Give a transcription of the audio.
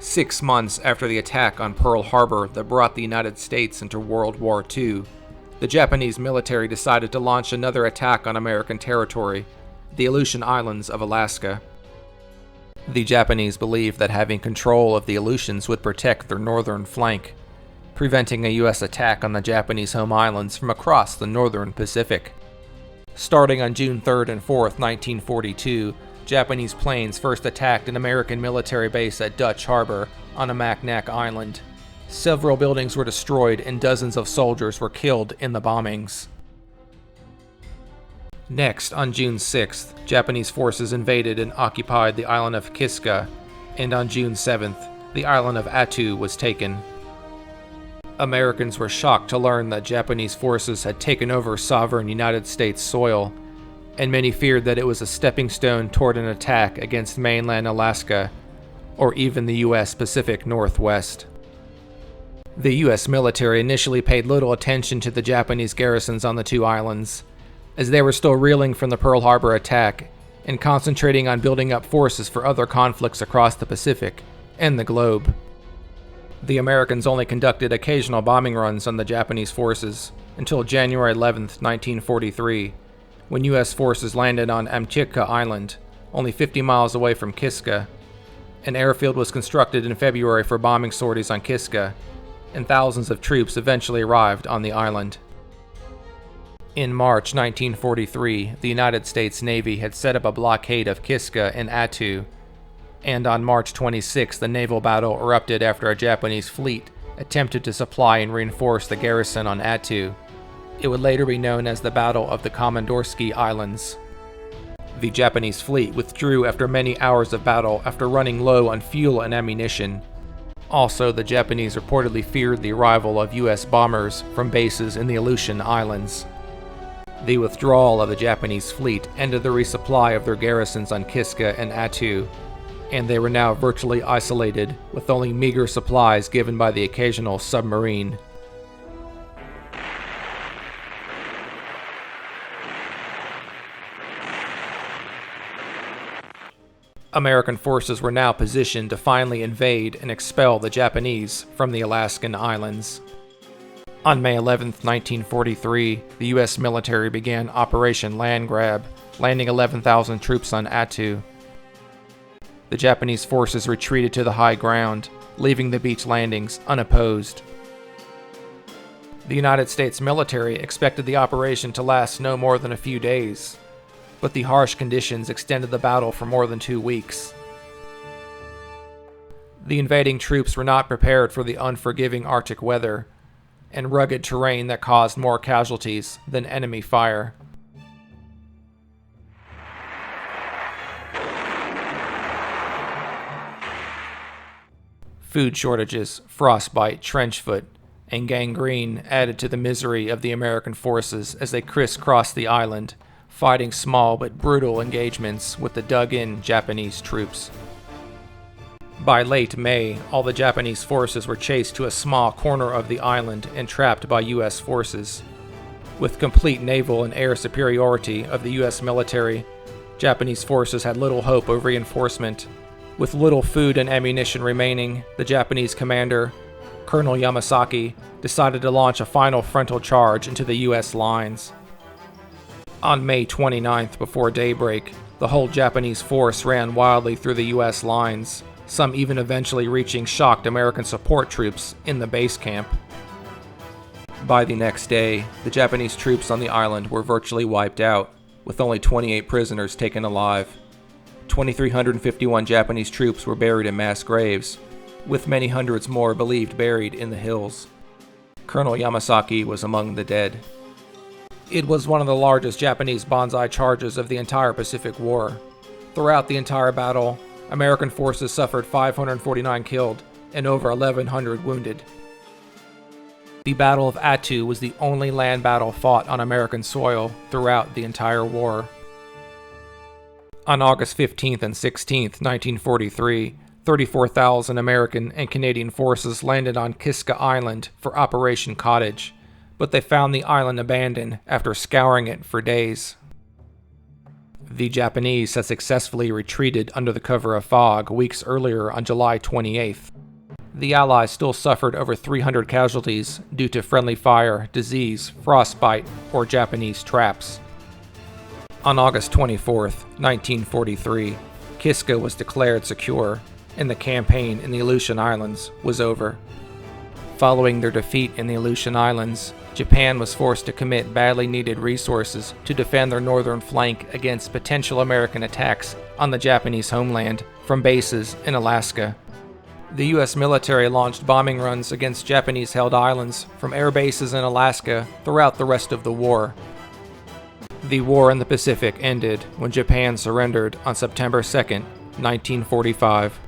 Six months after the attack on Pearl Harbor that brought the United States into World War II, the Japanese military decided to launch another attack on American territory, the Aleutian Islands of Alaska. The Japanese believed that having control of the Aleutians would protect their northern flank, preventing a U.S. attack on the Japanese home islands from across the northern Pacific. Starting on June 3rd and 4th, 1942, Japanese planes first attacked an American military base at Dutch Harbor on a Mackinac Island. Several buildings were destroyed and dozens of soldiers were killed in the bombings. Next, on June 6th, Japanese forces invaded and occupied the island of Kiska, and on June 7th, the island of Attu was taken. Americans were shocked to learn that Japanese forces had taken over sovereign United States soil, and many feared that it was a stepping stone toward an attack against mainland Alaska, or even the U.S. Pacific Northwest. The U.S. military initially paid little attention to the Japanese garrisons on the two islands, as they were still reeling from the Pearl Harbor attack and concentrating on building up forces for other conflicts across the Pacific and the globe. The Americans only conducted occasional bombing runs on the Japanese forces until January 11, 1943, when U.S. forces landed on Amchitka Island, only 50 miles away from Kiska. An airfield was constructed in February for bombing sorties on Kiska, and thousands of troops eventually arrived on the island. In March 1943, the United States Navy had set up a blockade of Kiska and Attu, and on March 26, the naval battle erupted after a Japanese fleet attempted to supply and reinforce the garrison on Attu. It would later be known as the Battle of the Komandorsky Islands. The Japanese fleet withdrew after many hours of battle after running low on fuel and ammunition. Also, the Japanese reportedly feared the arrival of U.S. bombers from bases in the Aleutian Islands. The withdrawal of the Japanese fleet ended the resupply of their garrisons on Kiska and Attu, and they were now virtually isolated, with only meager supplies given by the occasional submarine. American forces were now positioned to finally invade and expel the Japanese from the Alaskan islands. On May 11, 1943, the U.S. military began Operation Land Grab, landing 11,000 troops on Attu. The Japanese forces retreated to the high ground, leaving the beach landings unopposed. The United States military expected the operation to last no more than a few days, but the harsh conditions extended the battle for more than 2 weeks. The invading troops were not prepared for the unforgiving Arctic weather and rugged terrain that caused more casualties than enemy fire. Food shortages, frostbite, trench foot, and gangrene added to the misery of the American forces as they crisscrossed the island, fighting small but brutal engagements with the dug-in Japanese troops. By late May, all the Japanese forces were chased to a small corner of the island and trapped by U.S. forces. With complete naval and air superiority of the U.S. military, Japanese forces had little hope of reinforcement. With little food and ammunition remaining, the Japanese commander, Colonel Yamasaki, decided to launch a final frontal charge into the U.S. lines. On May 29th, before daybreak, the whole Japanese force ran wildly through the U.S. lines, some even eventually reaching shocked American support troops in the base camp. By the next day, the Japanese troops on the island were virtually wiped out, with only 28 prisoners taken alive. 2,351 Japanese troops were buried in mass graves, with many hundreds more believed buried in the hills. Colonel Yamasaki was among the dead. It was one of the largest Japanese banzai charges of the entire Pacific War. Throughout the entire battle, American forces suffered 549 killed and over 1,100 wounded. The Battle of Attu was the only land battle fought on American soil throughout the entire war. On August 15th and 16th, 1943, 34,000 American and Canadian forces landed on Kiska Island for Operation Cottage, but they found the island abandoned after scouring it for days. The Japanese had successfully retreated under the cover of fog weeks earlier on July 28th. The Allies still suffered over 300 casualties due to friendly fire, disease, frostbite, or Japanese traps. On August 24th, 1943, Kiska was declared secure, and the campaign in the Aleutian Islands was over. Following their defeat in the Aleutian Islands, Japan was forced to commit badly needed resources to defend their northern flank against potential American attacks on the Japanese homeland from bases in Alaska. The U.S. military launched bombing runs against Japanese-held islands from air bases in Alaska throughout the rest of the war. The war in the Pacific ended when Japan surrendered on September 2, 1945.